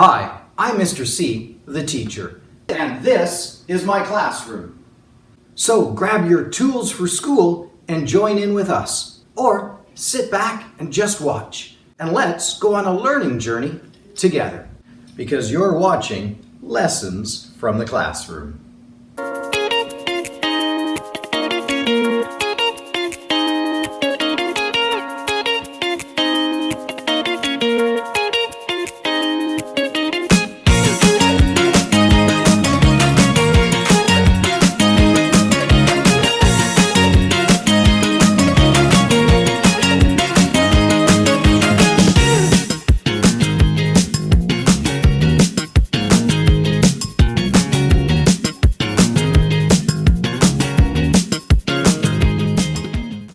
Hi, I'm Mr. C, the teacher, and this is my classroom. So grab your tools for school and join in with us. Or sit back and just watch. And let's go on a learning journey together. Because you're watching Lessons from the Classroom.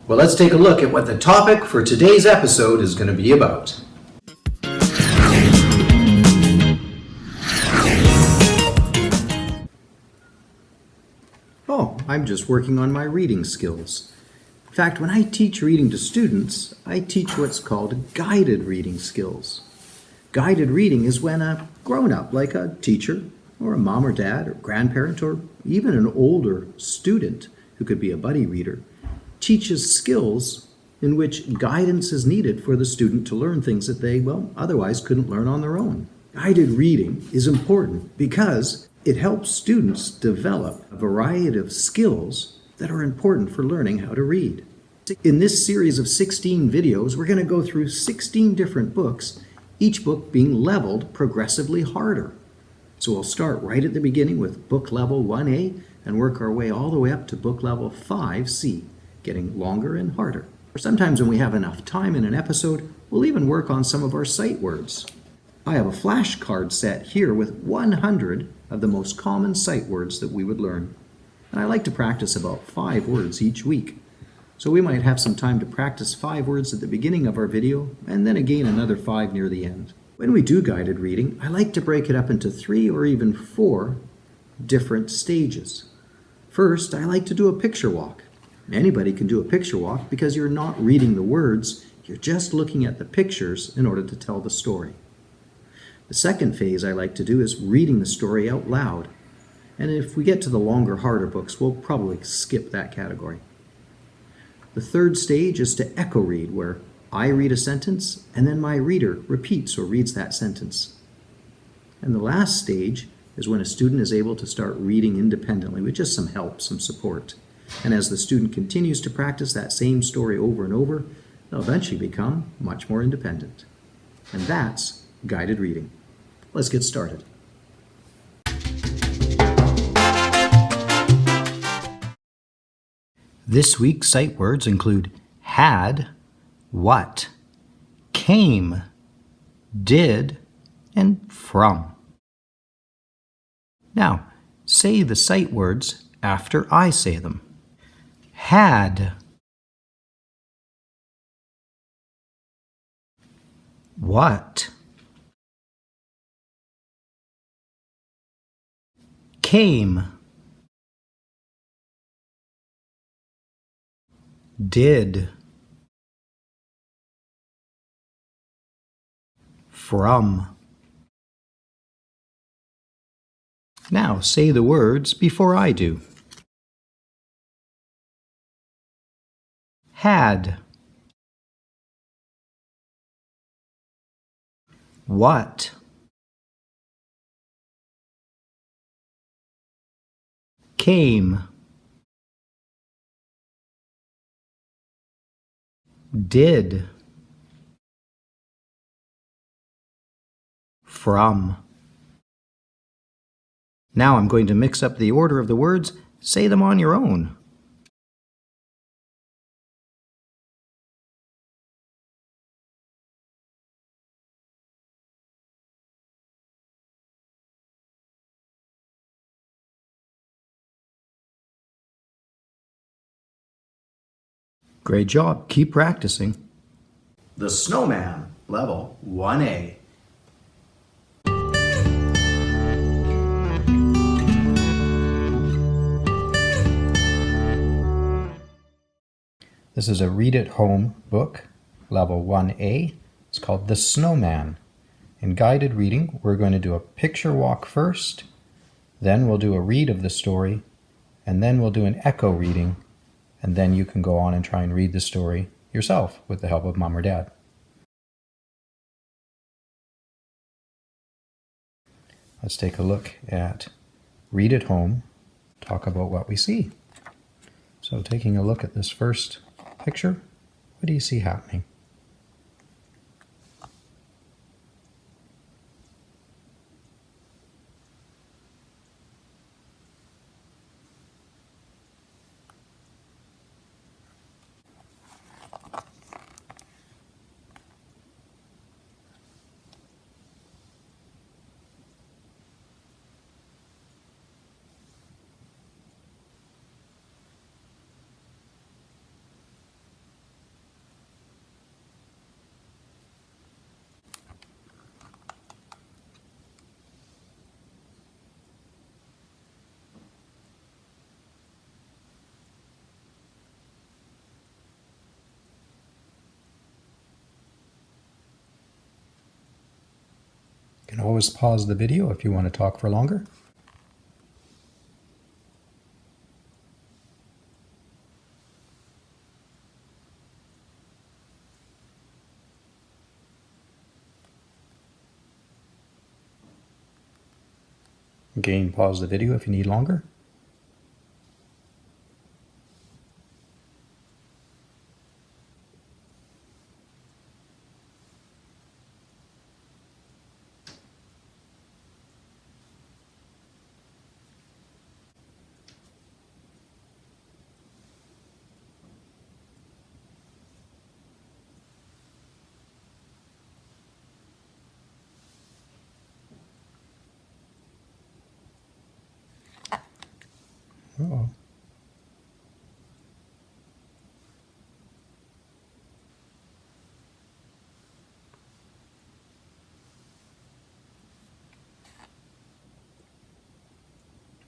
Well, let's take a look at what the topic for today's episode is going to be about. Oh, I'm just working on my reading skills. In fact, when I teach reading to students, I teach what's called guided reading skills. Guided reading is when a grown-up, like a teacher, or a mom or dad, or grandparent, or even an older student, who could be a buddy reader, teaches skills in which guidance is needed for the student to learn things that they, otherwise couldn't learn on their own. Guided reading is important because it helps students develop a variety of skills that are important for learning how to read. In this series of 16 videos, we're going to go through 16 different books, each book being leveled progressively harder. So we'll start right at the beginning with book level 1A and work our way all the way up to book level 5C. Getting longer and harder. Sometimes when we have enough time in an episode, we'll even work on some of our sight words. I have a flashcard set here with 100 of the most common sight words that we would learn. And I like to practice about 5 words each week. So we might have some time to practice 5 words at the beginning of our video, and then again another 5 near the end. When we do guided reading, I like to break it up into 3 or even 4 different stages. First, I like to do a picture walk. Anybody can do a picture walk because you're not reading the words, you're just looking at the pictures in order to tell the story. The second phase I like to do is reading the story out loud. And if we get to the longer, harder books, we'll probably skip that category. The third stage is to echo read, where I read a sentence and then my reader repeats or reads that sentence. And the last stage is when a student is able to start reading independently with just some help, some support. And as the student continues to practice that same story over and over, they'll eventually become much more independent. And that's guided reading. Let's get started. This week's sight words include had, what, came, did, and from. Now, say the sight words after I say them. Had, what, came, did, from. Now say the words before I do. Had, what, came, did, from. Now I'm going to mix up the order of the words. Say them on your own. Great job. Keep practicing. The Snowman, level 1A. This is a read-at-home book, level 1A. It's called The Snowman, In guided reading, we're going to do a picture walk first, then we'll do a read of the story, and then we'll do an echo reading, and then you can go on and try and read the story yourself with the help of mom or dad. Let's take a look at Read at Home, talk about what we see. So taking a look at this first picture, what do you see happening? You can always pause the video if you want to talk for longer. Again, pause the video if you need longer. Uh-oh.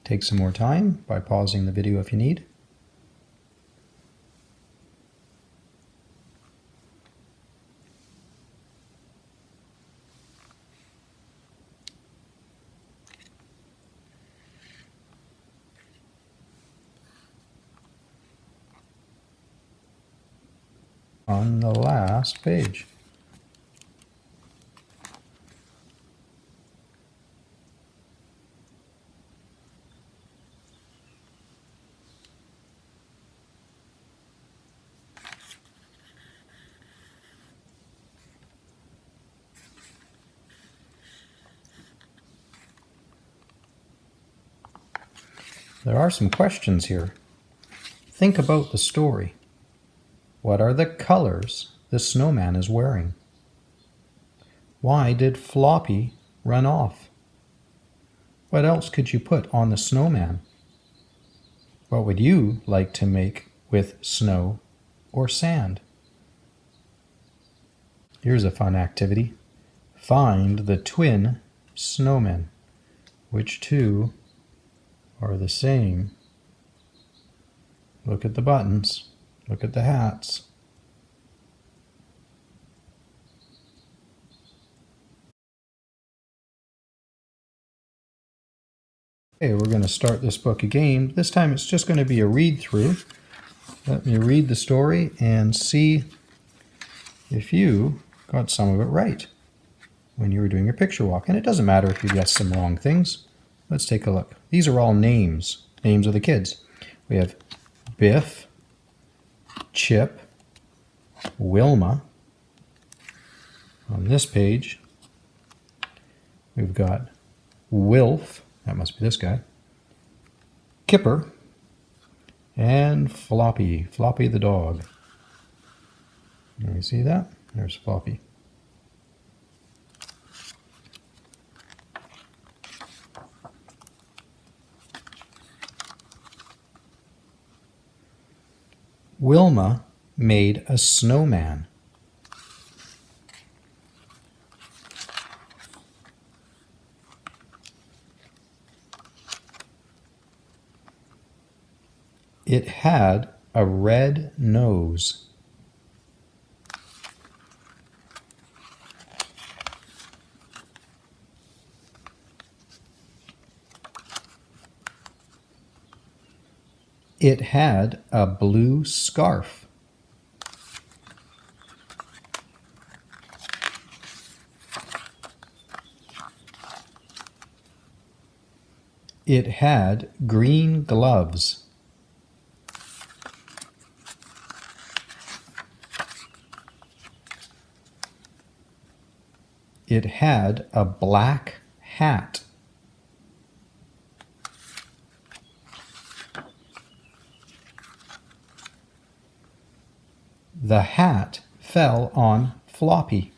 Take some more time by pausing the video if you need. On the last page. There are some questions here. Think about the story. What are the colors the snowman is wearing? Why did Floppy run off? What else could you put on the snowman? What would you like to make with snow or sand? Here's a fun activity. Find the twin snowmen. Which two are the same? Look at the buttons. Look at the hats. Okay, we're going to start this book again. This time it's just going to be a read-through. Let me read the story and see if you got some of it right when you were doing your picture walk. And it doesn't matter if you guessed some wrong things. Let's take a look. These are all names of the kids. We have Biff, Chip, Wilma. On this page, we've got Wilf, that must be this guy, Kipper, and Floppy, Floppy the dog. Can you see that? There's Floppy. Wilma made a snowman. It had a red nose. It had a blue scarf. It had green gloves. It had a black hat. The hat fell on Floppy.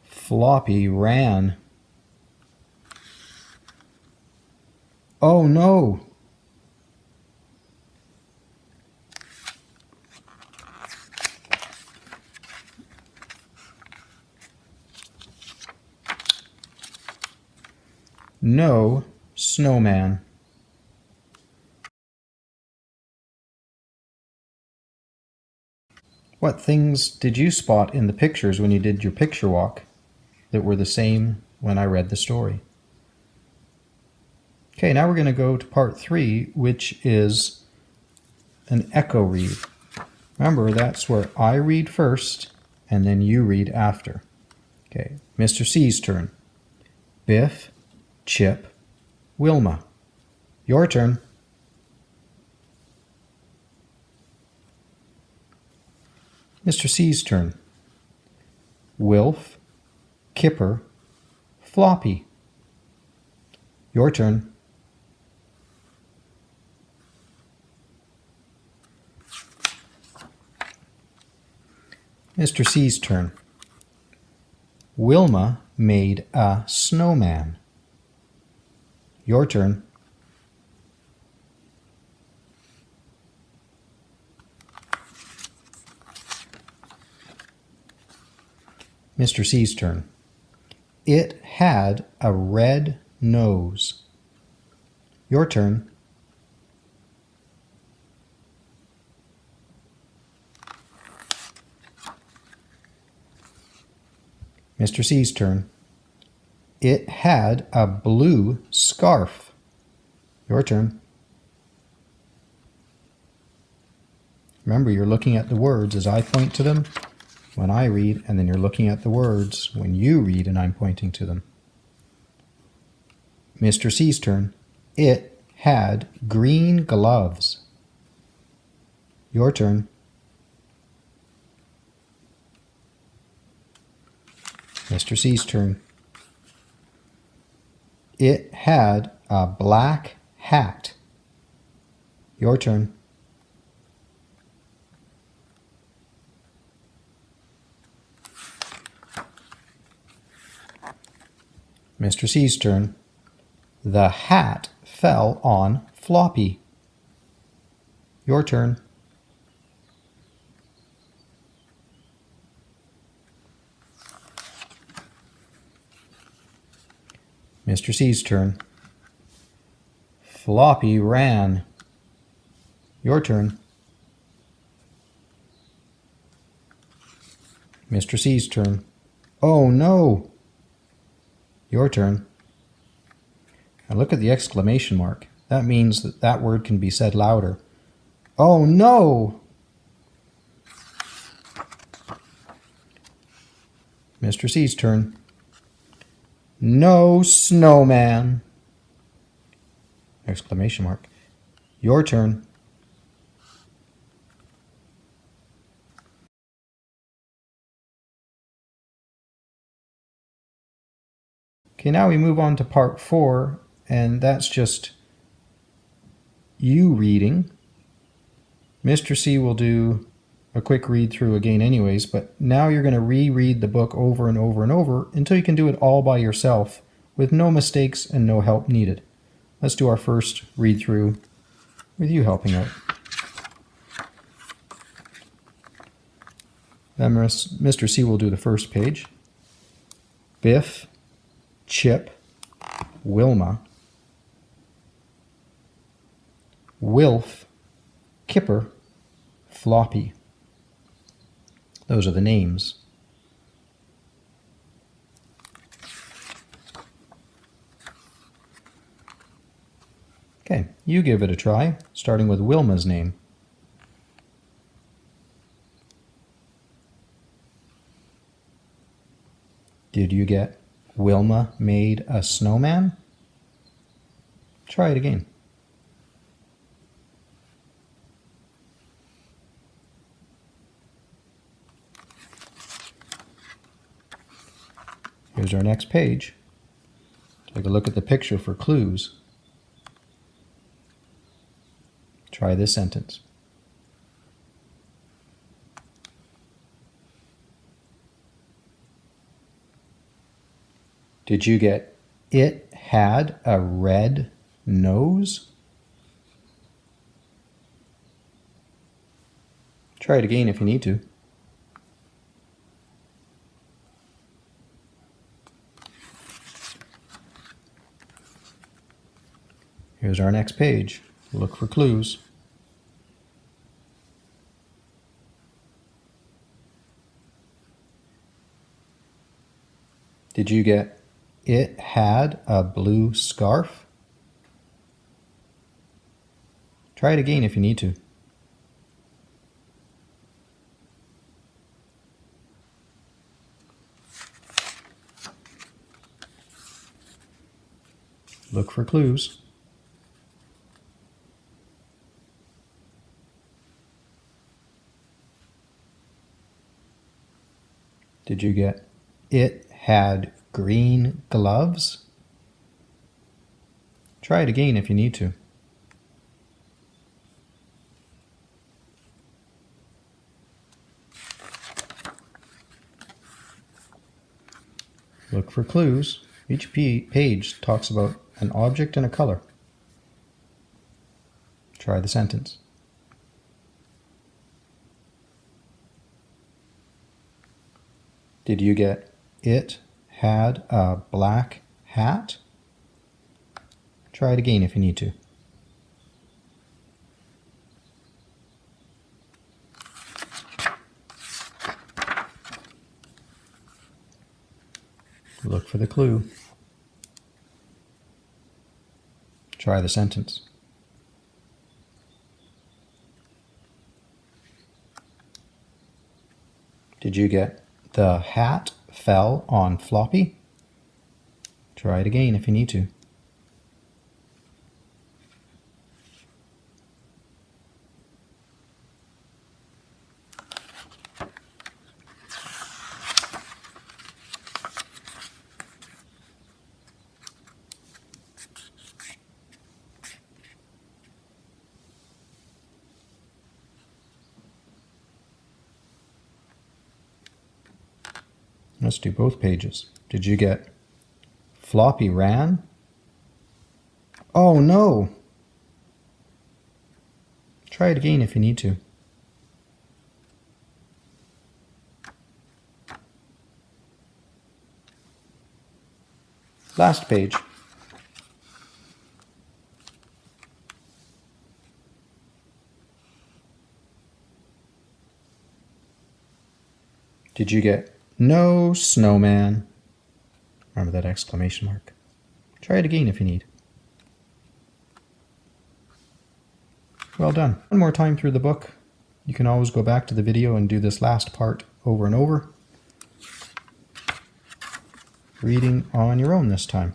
Floppy ran. Oh no! No snowman. What things did you spot in the pictures when you did your picture walk that were the same when I read the story? Okay, now we're going to go to part 3, which is an echo read. Remember, that's where I read first and then you read after. Okay, Mr. C's turn. Biff, Chip, Wilma. Your turn. Mr. C's turn. Wilf, Kipper, Floppy. Your turn. Mr. C's turn. Wilma made a snowman. Your turn. Mr. C's turn. It had a red nose. Your turn. Mr. C's turn. It had a blue scarf. Your turn. Remember, you're looking at the words as I point to them when I read, and then you're looking at the words when you read and I'm pointing to them. Mr. C's turn. It had green gloves. Your turn. Mr. C's turn. It had a black hat. Your turn. Mr. C's turn. The hat fell on Floppy. Your turn. Mr. C's turn. Floppy ran. Your turn. Mr. C's turn. Oh no! Your turn. Now look at the exclamation mark. That means that that word can be said louder. Oh no! Mr. C's turn. No snowman! Exclamation mark. Your turn. Okay, now we move on to part 4, and that's just you reading. Mr. C will do a quick read through again anyways, but now you're going to reread the book over and over and over until you can do it all by yourself with no mistakes and no help needed. Let's do our first read through with you helping out. Then Mr. C will do the first page. Biff, Chip, Wilma, Wilf, Kipper, Floppy. Those are the names. Okay, you give it a try, starting with Wilma's name. Did you get Wilma made a snowman? Try it again. Here's our next page. Take a look at the picture for clues. Try this sentence. Did you get it had a red nose? Try it again if you need to. Here's our next page. Look for clues. Did you get it had a blue scarf? Try it again if you need to. Look for clues. Did you get it had green gloves? Try it again if you need to. Look for clues. Each page talks about an object and a color. Try the sentence. Did you get it had a black hat? Try it again if you need to. Look for the clue. Try the sentence. Did you get the hat fell on Floppy? Try it again if you need to. Let's do both pages. Did you get Floppy ran? Oh no! Try it again if you need to. Last page. Did you get no snowman? Remember that exclamation mark. Try it again if you need. Well done. One more time through the book. You can always go back to the video and do this last part over and over. Reading on your own this time.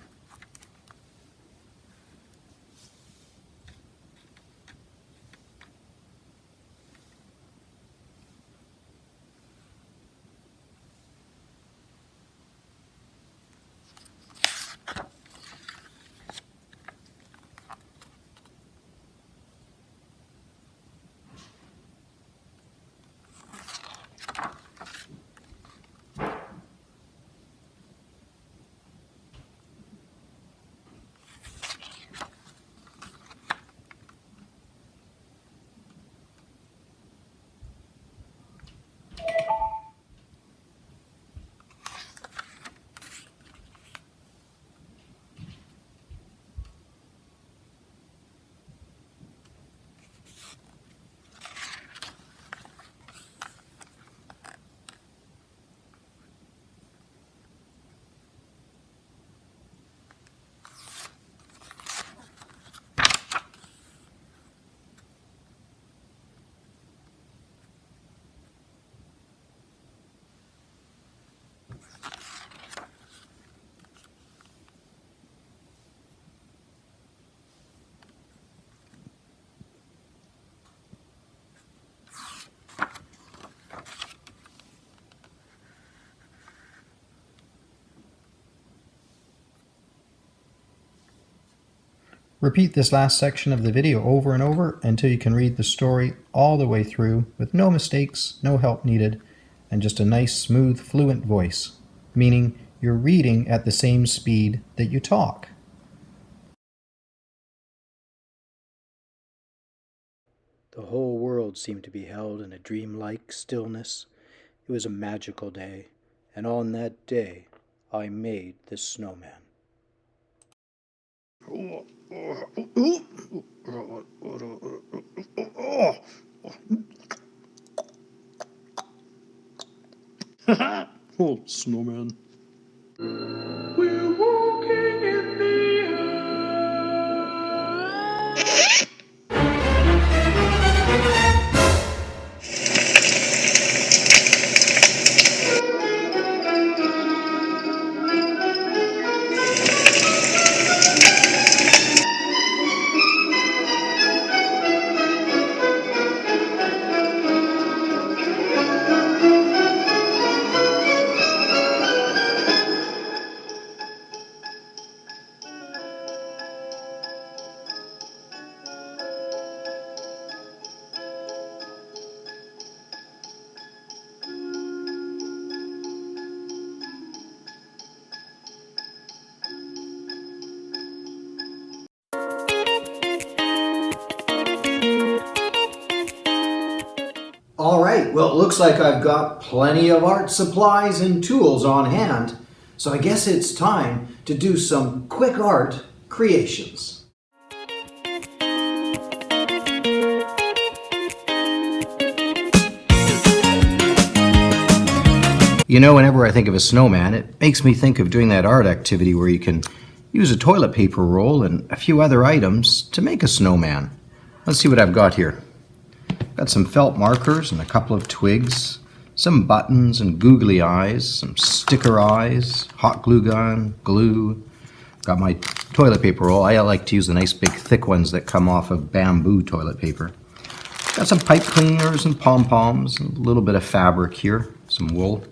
Repeat this last section of the video over and over until you can read the story all the way through with no mistakes, no help needed, and just a nice, smooth, fluent voice, meaning you're reading at the same speed that you talk. The whole world seemed to be held in a dreamlike stillness. It was a magical day, and on that day, I made the snowman. Oh, snowman. We're walking in the All right, well, it looks like I've got plenty of art supplies and tools on hand, so I guess it's time to do some quick art creations. You know, whenever I think of a snowman, it makes me think of doing that art activity where you can use a toilet paper roll and a few other items to make a snowman. Let's see what I've got here. Got some felt markers and a couple of twigs, some buttons and googly eyes, some sticker eyes, hot glue gun, glue. Got my toilet paper roll. I like to use the nice big thick ones that come off of bamboo toilet paper. Got some pipe cleaners and pom-poms, and a little bit of fabric here, some wool.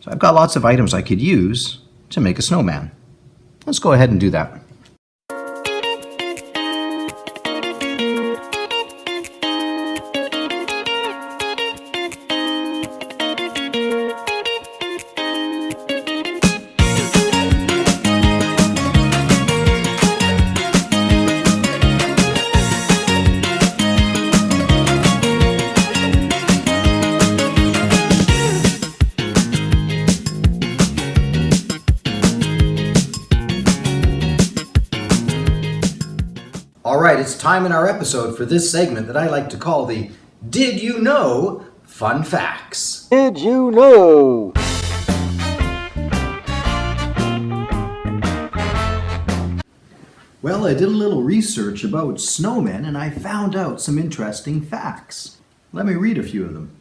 So I've got lots of items I could use to make a snowman. Let's go ahead and do that. All right, it's time in our episode for this segment that I like to call the Did You Know Fun Facts. Did you know? Well, I did a little research about snowmen and I found out some interesting facts. Let me read a few of them.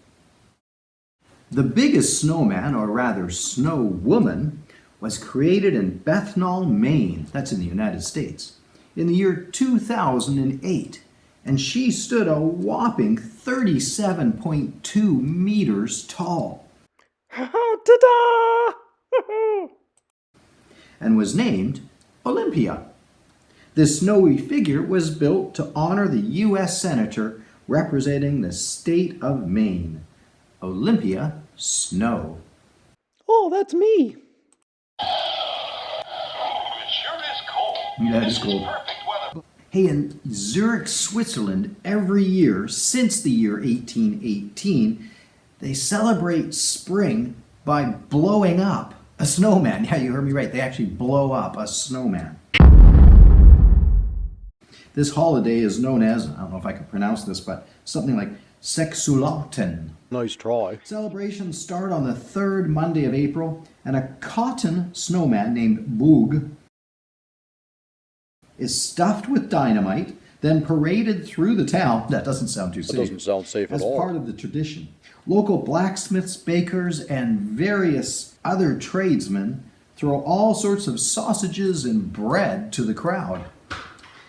The biggest snowman, or rather snow woman, was created in Bethnal, Maine, that's in the United States, in the year 2008, and she stood a whopping 37.2 meters tall. Ta-da! And was named Olympia. This snowy figure was built to honor the U.S. Senator representing the state of Maine, Olympia Snow. Oh, that's me. It sure is cold. That is This cold. perfect weather. Hey, in Zurich, Switzerland, every year since the year 1818, they celebrate spring by blowing up a snowman. Yeah, you heard me right. They actually blow up a snowman. This holiday is known as, I don't know if I can pronounce this, but something like Sexulaten. Nice try. Celebrations start on the third Monday of April, and a cotton snowman named Boog is stuffed with dynamite, then paraded through the town. That doesn't sound too safe. That doesn't sound safe at as all. part of the tradition. Local blacksmiths, bakers, and various other tradesmen throw all sorts of sausages and bread to the crowd.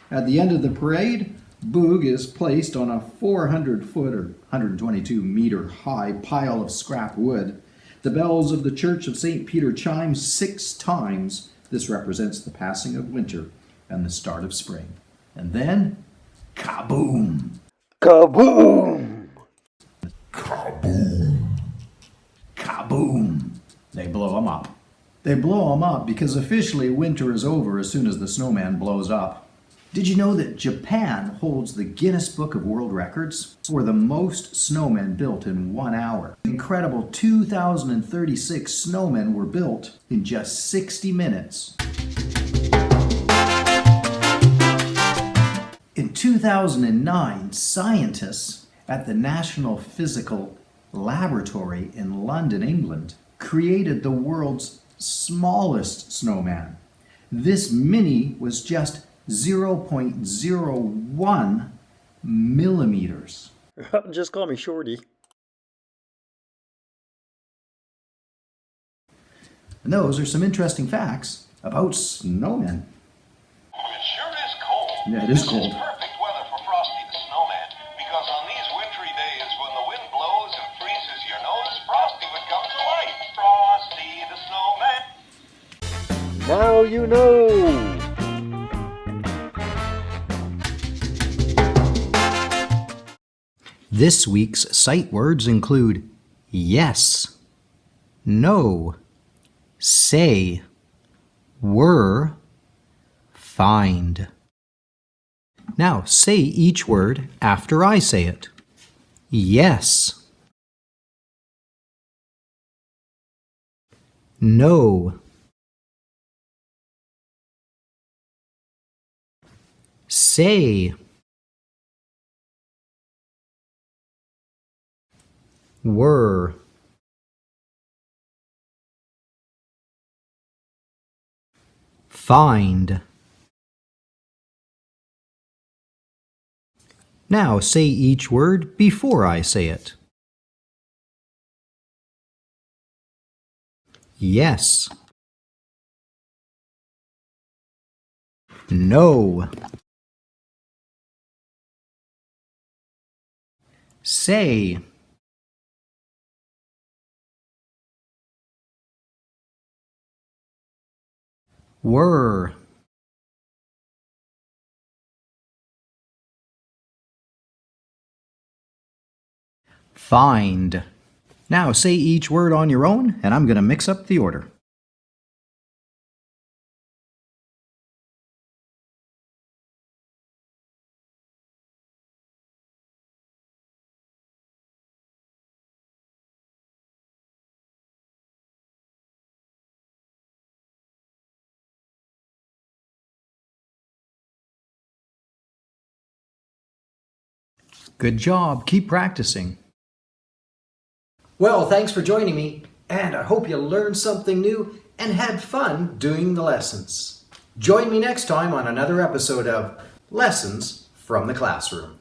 At the end of the parade, Boog is placed on a 400-foot or 122-meter high pile of scrap wood. The bells of the Church of St. Peter chime 6 times. This represents the passing of winter. and the start of spring. And then, kaboom! Kaboom! Kaboom! They blow them up. They blow them up because officially winter is over as soon as the snowman blows up. Did you know that Japan holds the Guinness Book of World Records for the most snowmen built in 1 hour? Incredible 2,036 snowmen were built in just 60 minutes. In 2009, scientists at the National Physical Laboratory in London, England, created the world's smallest snowman. This mini was just 0.01 millimeters. Just call me Shorty. And those are some interesting facts about snowmen. It sure is cold. Yeah, it is This cold. is perfect weather for Frosty the Snowman, because on these wintry days when the wind blows and freezes your nose, Frosty would come to life. Frosty the Snowman. Now you know! This week's sight words include yes, no, say, were, find. Now say each word after I say it. Yes. No. Say. Were. Find. Now say each word before I say it. Yes. No. Say. Were. Find. Now say each word on your own, and I'm going to mix up the order. Good job. Keep practicing. Well, thanks for joining me, and I hope you learned something new and had fun doing the lessons. Join me next time on another episode of Lessons from the Classroom.